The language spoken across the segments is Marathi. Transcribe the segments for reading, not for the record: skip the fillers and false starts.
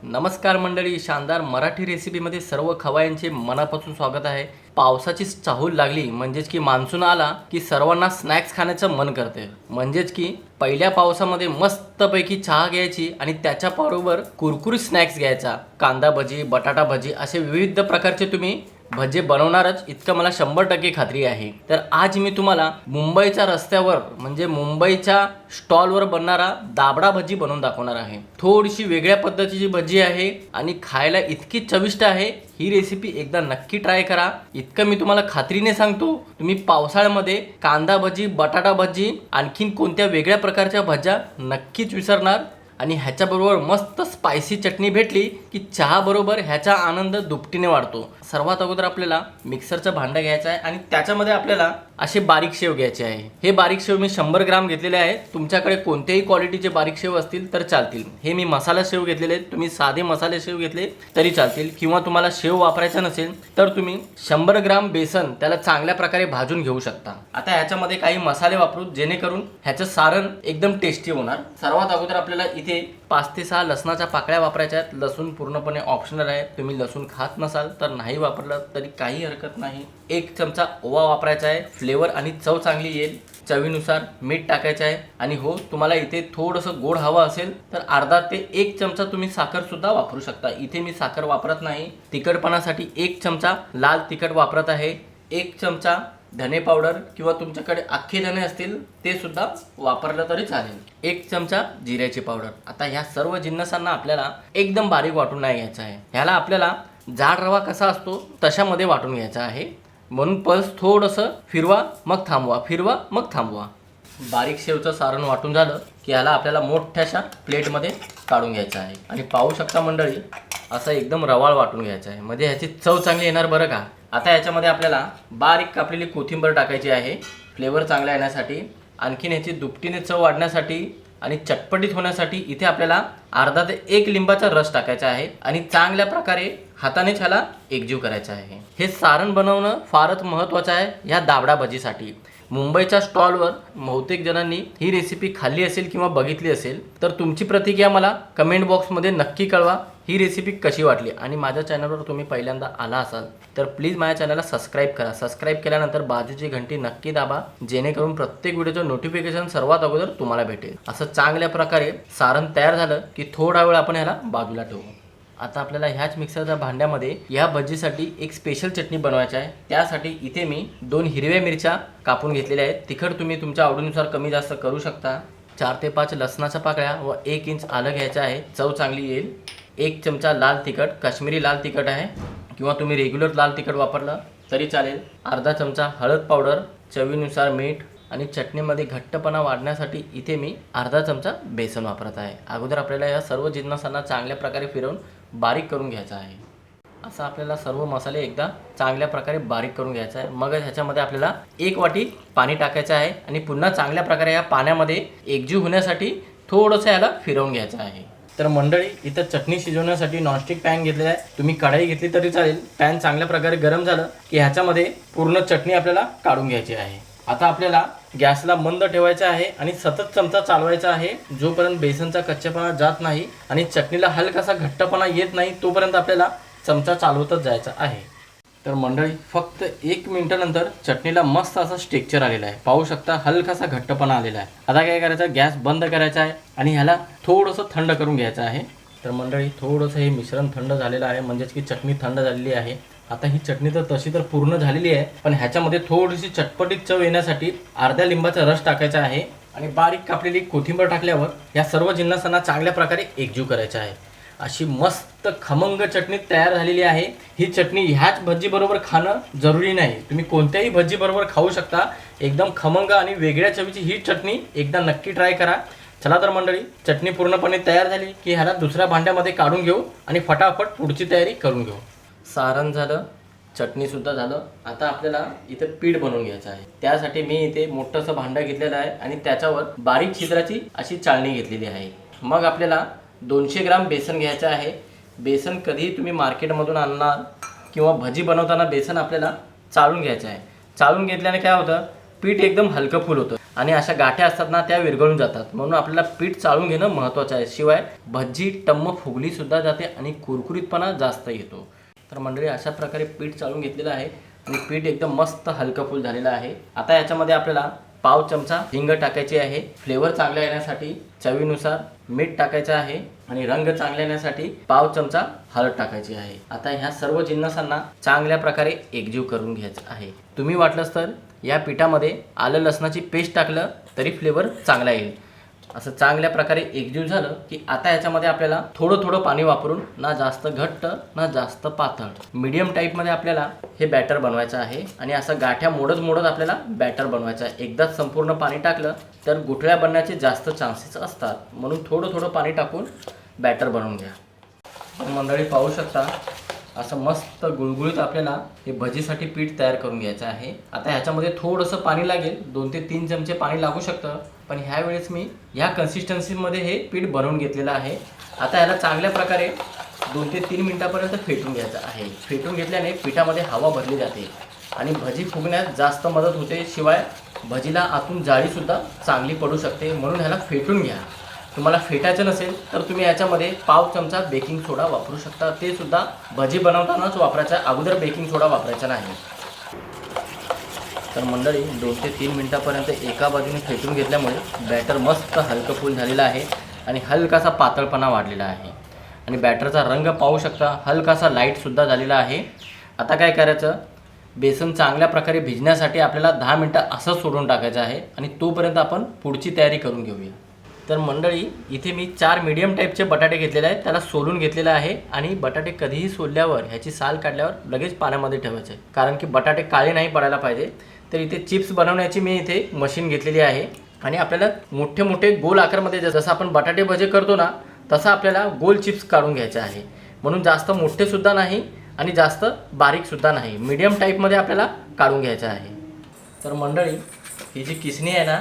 नमस्कार मंडळी, शानदार मराठी रेसिपीमध्ये सर्व खवय्यांचे मनापासून स्वागत आहे. पावसाची चाहूल लागली म्हणजेच की मान्सून आला की सर्वांना स्नॅक्स खाण्याचं मन करते. म्हणजेच की पहिल्या पावसामध्ये मस्तपैकी चहा घ्यायची आणि त्याच्याबरोबर कुरकुरीत स्नॅक्स घ्यायचा. कांदा भजी, बटाटा भजी असे विविध प्रकारचे तुम्ही भजे बनवणारच इतकं मला 100% खात्री आहे. तर आज मी तुम्हाला मुंबईच्या रस्त्यावर म्हणजे मुंबईच्या स्टॉलवर बनणारा दाबडा भजी बनवून दाखवणार आहे. थोडीशी वेगळ्या पद्धतीची भजी आहे आणि खायला इतकी चविष्ट आहे. ही रेसिपी एकदा नक्की ट्राय करा. इतकं मी तुम्हाला खात्रीने सांगतो, तुम्ही पावसाळ्यामध्ये कांदा भजी, बटाटा भजी आणखीन कोणत्या वेगळ्या प्रकारच्या भज्या नक्कीच विसरणार. आणि ह्याच्याबरोबर मस्त स्पायसी चटणी भेटली की चहाबरोबर ह्याचा आनंद दुपटीने वाढतो. सर्वात अगोदर आपल्याला मिक्सरचं भांडं घ्यायचं आहे आणि त्याच्यामध्ये आपल्याला असे बारीक शेव घ्यायचे आहे. हे बारीक शेव मी 100 ग्राम घेतलेले आहे. तुमच्याकडे कोणत्याही क्वालिटीचे बारीक शेव असतील तर चालतील. हे मी मसाला शेव घेतलेले आहेत. तुम्ही साधे मसाले शेव घेतले तरी चालतील किंवा तुम्हाला शेव वापरायचा नसेल तर तुम्ही 100 ग्राम बेसन त्याला चांगल्या प्रकारे भाजून घेऊ शकता. आता ह्याच्यामध्ये काही मसाले वापरू जेणेकरून ह्याचं सारण एकदम टेस्टी होणार. सर्वात अगोदर आपल्याला इथे 5 ते 6 लसणाच्या पाकळ्या वापरायच्या आहेत. लसूण पूर्णपणे ऑप्शनल आहे. तुम्ही लसूण खात नसाल तर नाही वापरलं तरी काही हरकत नाही. 1 चमचा ओवा वापरायचा आहे. फ्लेवर आणि चव चांगली येईल. चवीनुसार मीठ टाकायचं आहे. आणि हो, तुम्हाला इथे थोडंसं गोड हवं असेल तर अर्धा ते 1 चमचा तुम्ही साखर सुद्धा वापरू शकता. इथे मी साखर वापरत नाही. तिखटपणासाठी 1 चमचा लाल तिखट वापरत आहे. 1 चमचा धने पावडर किंवा तुमच्याकडे अख्खे धने असतील ते सुद्धा वापरलं तरी चालेल. 1 चमचा जिऱ्याची पावडर. आता ह्या सर्व जिन्नसांना आपल्याला एकदम बारीक वाटून नाही घ्यायचं आहे. ह्याला आपल्याला जाड रवा कसा असतो तशामध्ये वाटून घ्यायचा आहे. म्हणून पल्स थोडंसं फिरवा मग थांबवा, फिरवा मग थांबवा. बारीक शेवचं सारण वाटून झालं की ह्याला आपल्याला मोठ्याशा प्लेटमध्ये काढून घ्यायचं आहे. आणि पाहू शकता मंडळी, असं एकदम रवाळ वाटून घ्यायचं आहे. म्हणजे ह्याची चव चांगली येणार बरं का. आता याच्यामध्ये आपल्याला बारीक कापलेली कोथिंबीर टाकायची आहे फ्लेवर चांगला येण्यासाठी. आणखीन ह्याची दुपटीने चव वाढण्यासाठी आणि चटपटीत होण्यासाठी इथे आपल्याला अर्धा ते 1 लिंबाचा रस टाकायचा आहे आणि चांगल्या प्रकारे हातानेच ह्याला एकजीव करायचं आहे. हे सारण बनवणं फारच महत्त्वाचं आहे ह्या दाबडा भजीसाठी. मुंबईच्या स्टॉलवर बहुतेक जणांनी ही रेसिपी खाल्ली असेल किंवा बघितली असेल तर तुमची प्रतिक्रिया मला कमेंट बॉक्समध्ये नक्की कळवा. ही रेसिपी कशी वाटली आणि माझ्या चॅनलवर तुम्ही पहिल्यांदा आला असाल तर प्लीज माझ्या चॅनलला सबस्क्राईब करा. सबस्क्राईब केल्यानंतर बाजूची घंटी नक्की दाबा जेणेकरून प्रत्येक व्हिडिओचं नोटिफिकेशन सर्वात अगोदर तुम्हाला भेटेल. असं चांगल्या प्रकारे सारण तयार झालं की थोडा वेळ आपण ह्याला बाजूला ठेवू. आता आपल्याला ह्याच मिक्सरच्या भांड्यामध्ये या भजीसाठी एक स्पेशल चटणी बनवायची आहे. त्यासाठी इथे मी 2 हिरव्या मिरच्या कापून घेतलेल्या आहेत. तिखट तुम्ही तुमच्या आवडीनुसार कमी जास्त करू शकता. 4 ते 5 लसणाच्या पाकळ्या व 1 इंच आलं घ्यायचं आहे. चव चांगली येईल. 1 चमचा लाल तिखट, काश्मीरी लाल तिखट आहे किंवा तुम्ही रेग्युलर लाल तिखट वापरलं तरी चालेल. अर्धा चमचा हळद पावडर, चवीनुसार मीठ आणि चटणीमध्ये घट्टपणा वाढण्यासाठी इथे मी अर्धा चमचा बेसन वापरत आहे. अगोदर आपल्याला या सर्व जिन्नसांना चांगल्या प्रकारे फिरवून बारीक करून घ्यायचं आहे. असं आपल्याला सर्व मसाले एकदा चांगल्या प्रकारे बारीक करून घ्यायचा आहे. मग ह्याच्यामध्ये आपल्याला 1 वाटी पाणी टाकायचं आहे आणि पुन्हा चांगल्या प्रकारे या पाण्यामध्ये एकजीव होण्यासाठी थोडंसं याला फिरवून घ्यायचं आहे. तर मंडळी, इथं चटणी शिजवण्यासाठी नॉनस्टिक पॅन घेतलेला आहे. तुम्ही कढाई घेतली तरी चालेल. पॅन चांगल्या प्रकारे गरम झालं की ह्याच्यामध्ये पूर्ण चटणी आपल्याला काढून घ्यायची आहे. आता आपल्याला गॅसला मंद ठेवायचा आहे आणि सतत चमचा चालवायचा आहे जोपर्यंत बेसनचा कच्चेपणा जात नाही आणि चटणीला हलकासा घट्टपणा येत नाही तोपर्यंत आपल्याला चमचा चालवतच जायचा आहे. तर मंडळी, फक्त 1 मिनिटानंतर चटणीला मस्त असा टेक्स्चर आलेला आहे. पाहू शकता हलकासा घट्टपणा आलेला आहे. आता काय करायचं, गॅस बंद करायचा आहे आणि ह्याला थोडंसं थंड करून घ्यायचं आहे. तर मंडळी, थोडंसं हे मिश्रण थंड झालेलं आहे म्हणजेच की चटणी थंड झालेली आहे. आता ही चटणी तर तशी तर पूर्ण झालेली आहे पण ह्याच्यामध्ये थोडीशी चटपटीत चव येण्यासाठी अर्ध्या लिंबाचा रस टाकायचा आहे आणि बारीक कापलेली कोथिंबीर टाकल्यावर या सर्व जिन्नसांना चांगल्या प्रकारे एकजीव करायचा आहे. अशी मस्त खमंग चटणी तयार झालेली आहे. ही चटणी ह्याच भजीबरोबर खाणं जरुरी नाही, तुम्ही कोणत्याही भजीबरोबर खाऊ शकता. एकदम खमंग आणि वेगळ्या चवीची ही चटणी एकदा नक्की ट्राय करा. चला तर मंडळी, चटणी पूर्णपणे तयार झाली की ह्याला दुसऱ्या भांड्यामध्ये काढून घेऊ आणि फटाफट पुढची तयारी करून घेऊ. सारण झालं, चटणीसुद्धा झालं. आता आपल्याला इथे पीठ बनवून घ्यायचं आहे. त्यासाठी मी इथे मोठंसं भांडं घेतलेलं आहे आणि त्याच्यावर बारीक छिद्राची अशी चाळणी घेतलेली आहे. मग आपल्याला 200 ग्राम बेसन घ्यायचं आहे. बेसन कधीही तुम्ही मार्केटमधून आणणार किंवा भजी बनवताना बेसन आपल्याला चाळून घ्यायचं आहे. चाळून घेतल्याने काय होतं, पीठ एकदम हलकं फुल होतं आणि अशा गाठ्या असतात ना त्या विरघळून जातात, म्हणून आपल्याला पीठ चाळून घेणं महत्त्वाचं आहे. शिवाय भजी टम्म फुगली सुद्धा जाते आणि कुरकुरीतपणा जास्त येतो. तर मंडळी अशा प्रकारे पीठ चाळून घेतलेलं आहे आणि पीठ एकदम मस्त हलकंफुल झालेलं आहे. आता याच्यामध्ये आपल्याला पाव चमचा हिंग टाकायची आहे. फ्लेवर चांगला येण्यासाठी चवीनुसार मीठ टाकायचं आहे आणि रंग चांगला येण्यासाठी पाव चमचा हळद टाकायची आहे. आता ह्या सर्व जिन्नसांना चांगल्या प्रकारे एकजीव करून घ्यायचं आहे. तुम्ही वाटलंच तर या पिठामध्ये आलं लसणाची पेस्ट टाकलं तरी फ्लेवर चांगला येईल. असं चांगल्या प्रकारे एकजीव झालं की आता याच्यामध्ये आपल्याला थोडं थोडं पाणी वापरून ना जास्त घट्ट ना जास्त पातळ मीडियम टाईपमध्ये आपल्याला हे बॅटर बनवायचं आहे. आणि असं गाठ्या मोडत मोडत आपल्याला बॅटर बनवायचं आहे. एकदाच संपूर्ण पाणी टाकलं तर गुठळ्या बनण्याचे जास्त चान्सेस असतात, म्हणून थोडं थोडं पाणी टाकून बॅटर बनवून घ्या. मंडळी पाहू शकता असं मस्त गुळगुळीत आपल्याला हे भजीसाठी पीठ तयार करून घ्यायचं आहे. आता ह्याच्यामध्ये थोडंसं पाणी लागेल, 2 ते 3 चमचे पाणी लागू शकतं, पण ह्या वेळेस मी ह्या कन्सिस्टन्सीमध्ये हे पीठ बनवून घेतलेलं आहे. आता ह्याला चांगल्या प्रकारे 2 ते 3 मिनिटापर्यंत फेटून घ्यायचं आहे. फेटून घेतल्याने पिठामध्ये हवा भरली जाते आणि भजी फुगण्यास जास्त मदत होते. शिवाय भजीला आतून जाळीसुद्धा चांगली पडू शकते, म्हणून ह्याला फेटून घ्या. तुम्हाला फेटायचं नसेल तर तुम्ही याच्यामध्ये पाव चमचा बेकिंग सोडा वापरू शकता. ते सुद्धा भजी बनवतानाच वापरायचा, अगोदर बेकिंग सोडा वापरायचा नाही. तर मंडळी 2 ते 3 मिनिटापर्यंत एका बाजूने फेटून घेतल्यामुळे बॅटर मस्त हलकंफुल झालेलं आहे आणि हलकासा पातळपणा वाढलेला आहे. आणि बॅटरचा रंग पाहू शकता, हलकासा लाईटसुद्धा झालेला आहे. आता काय करायचं, बेसन चांगल्या प्रकारे भिजण्यासाठी आपल्याला 10 मिनटं असं सोडून टाकायचं आहे आणि तोपर्यंत आपण पुढची तयारी करून घेऊया. तर मंडळी इथे मी 4 मीडियम टाईपचे बटाटे घेतलेले आहेत. त्याला सोलून घेतलेलं आहे आणि बटाटे कधीही सोलल्यावर ह्याची साल काढल्यावर लगेच पाण्यामध्ये ठेवायचे, कारण की बटाटे काळे नाही पडायला पाहिजे. तर इथे चिप्स बनवण्याची मी इथे मशीन घेतलेली आहे आणि आपल्याला मोठे मोठे गोल आकारमध्ये जसं आपण बटाटे भजे करतो ना तसं आपल्याला गोल चिप्स काढून घ्यायचे आहे. म्हणून जास्त मोठेसुद्धा नाही आणि जास्त बारीकसुद्धा नाही, मीडियम टाईपमध्ये आपल्याला काढून घ्यायचं आहे. तर मंडळी ही जी किसणी आहे ना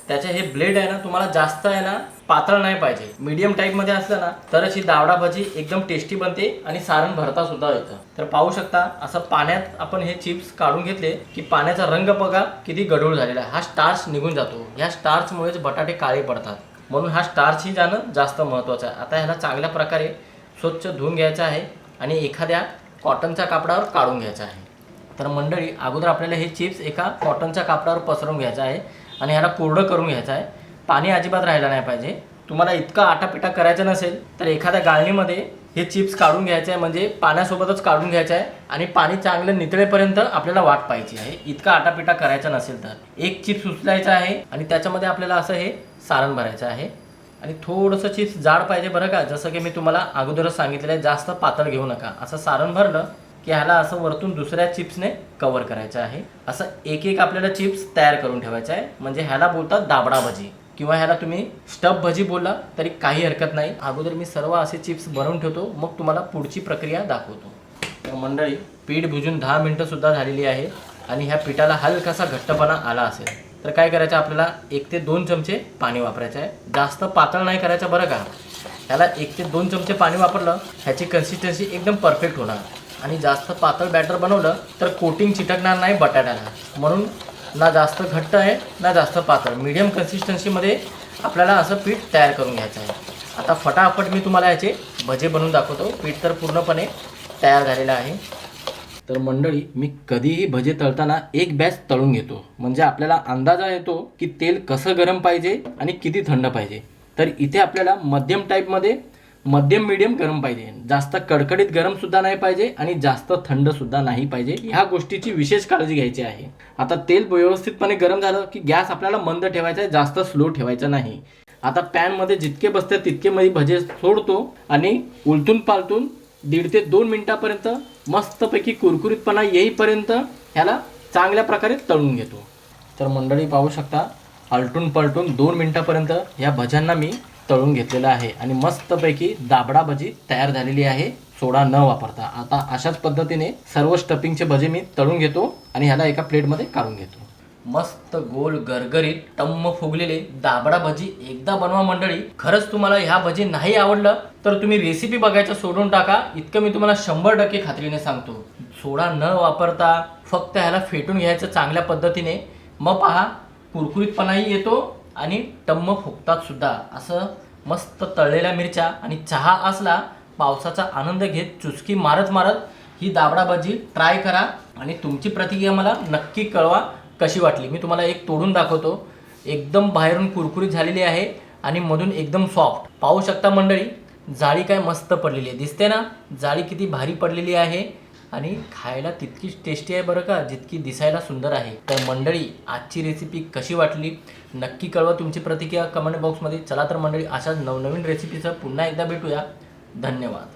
त्याचे हे ब्लेड आहे ना तुम्हाला जास्त आहे ना पातळ नाही पाहिजे, मीडियम टाईपमध्ये असलं ना तरच ही दावडा भजी एकदम टेस्टी बनते आणि सारण भरता सुद्धा येतं. तर पाहू शकता असं पाण्यात आपण हे चिप्स काढून घेतले की पाण्याचा रंग बघा किती गढूळ झालेला आहे. हा स्टार्च निघून जातो, या स्टार्चमुळेच बटाटे काळे पडतात, म्हणून हा स्टार्च ही जाणं जास्त महत्त्वाचं आहे. आता ह्याला चांगल्या प्रकारे स्वच्छ धुवून घ्यायचं आहे आणि एखाद्या कॉटनच्या कापडावर काढून घ्यायचं आहे. तर मंडळी अगोदर आपल्याला हे चिप्स एका कॉटनच्या कापडावर पसरवून घ्यायचं आहे आणि ह्याला कोरडं करून घ्यायचं आहे. पाणी अजिबात राहिलं नाही पाहिजे. तुम्हाला इतका आटापिटा करायचं नसेल तर एखाद्या गाळणीमध्ये हे चिप्स काढून घ्यायचं आहे, म्हणजे पाण्यासोबतच काढून घ्यायचं आहे आणि पाणी चांगलं नितळेपर्यंत आपल्याला वाट पाहायची आहे. इतका आटापिटा करायचा नसेल तर एक चिप्स उचलायचा आहे आणि त्याच्यामध्ये आपल्याला असं हे सारण भरायचं आहे. आणि थोडंसं चिप्स जाड पाहिजे बरं का, जसं की मी तुम्हाला अगोदरच सांगितलेलं आहे, जास्त पातळ घेऊ नका. असं सारण भरलं की ह्याला असं वरतून दुसऱ्या चिप्सने कव्हर करायचं आहे. असं एक एक आपल्याला चिप्स तयार करून ठेवायचं आहे, म्हणजे ह्याला बोलतात दाबडा भजी किंवा ह्याला तुम्ही स्टफ भजी बोला तरी काही हरकत नाही. अगोदर मी सर्व असे चिप्स बनवून ठेवतो, मग तुम्हाला पुढची प्रक्रिया दाखवतो. तर मंडळी पीठ भिजून 10 मिनटंसुद्धा झालेली आहे आणि ह्या पिठाला हलकासा घट्टपणा आला असेल तर काय करायचं, आपल्याला 1 ते 2 चमचे पाणी वापरायचं आहे. जास्त पातळ नाही करायचं बरं का. ह्याला 1 ते 2 चमचे पाणी वापरलं ह्याची कन्सिस्टन्सी एकदम परफेक्ट होणार. आणि जास्त पातळ बॅटर बनवलं तर कोटिंग चिटकणार नाही बटाट्याला, म्हणून ना जास्त घट्ट आहे ना जास्त पातळ, मीडियम कन्सिस्टन्सीमध्ये आपल्याला असं पीठ तयार करून घ्यायचं आहे. आता फटाफट मी तुम्हाला याचे भजे बनवून दाखवतो. पीठ तर पूर्णपणे तयार झालेलं आहे. तर मंडळी मी कधीही भजे तळताना एक बॅच तळून घेतो, म्हणजे आपल्याला अंदाजा येतो की तेल कसं गरम पाहिजे आणि किती थंड पाहिजे. तर इथे आपल्याला मध्यम टाईपमध्ये मध्यम मीडियम गरम पाहिजे, जास्त कडकडीत गरम सुद्धा नाही पाहिजे आणि जास्त थंड सुद्धा नाही पाहिजे. ह्या गोष्टीची विशेष काळजी घ्यायची आहे. आता तेल व्यवस्थितपणे गरम झालं की गॅस आपल्याला मंद ठेवायचा आहे, जास्त स्लो ठेवायचा नाही. आता पॅनमध्ये जितके बसते तितके मी भजे सोडतो आणि उलटून पालटून 1.5 ते 2 मिनिटापर्यंत मस्तपैकी कुरकुरीतपणा येईपर्यंत ह्याला चांगल्या प्रकारे तळून घेतो. तर मंडळी पाहू शकता आलटून पलटून 2 मिनिटापर्यंत ह्या भज्यांना मी तळून घेतलेलं आहे आणि मस्तपैकी दाबडा भजी तयार झालेली आहे सोडा न वापरता. आता अशाच पद्धतीने सर्व स्टफिंगचे भजे मी तळून घेतो आणि ह्याला एका प्लेटमध्ये काढून घेतो. मस्त गोल गरगरीत टम्म फुगलेले दाबडा भजी एकदा बनवा मंडळी. खरंच तुम्हाला ह्या भजी नाही आवडलं तर तुम्ही रेसिपी बघायचं सोडून टाका, इतकं मी तुम्हाला 100% खात्रीने सांगतो. सोडा न वापरता फक्त ह्याला फेटून घ्यायचं चांगल्या पद्धतीने, मग पहा कुरकुरीतपणाही येतो आणि टम्म फुगतात सुद्धा. असं मस्त तळलेल्या मिरच्या आणि चहा असला, पावसाचा आनंद घेत चुचकी मारत मारत ही दाबडा भजी ट्राय करा आणि तुमची प्रतिक्रिया मला नक्की कळवा कशी वाटली. मी तुम्हाला एक तोडून दाखवतो. एकदम बाहेरून कुरकुरीत झालेली आहे आणि मधून एकदम सॉफ्ट. पाहू शकता मंडळी, जाळी काय मस्त पडलेली आहे, दिसते ना जाळी किती भारी पडलेली आहे आणि खायला तितकीच टेस्टी आहे बरं का, जितकी दिसायला सुंदर आहे. तर मंडळी, आजची रेसिपी कशी वाटली नक्की कळवा तुमची प्रतिक्रिया कमेंट बॉक्समध्ये. चला तर मंडळी, अशाच नवनवीन रेसिपीचं पुन्हा एकदा भेटूया. धन्यवाद.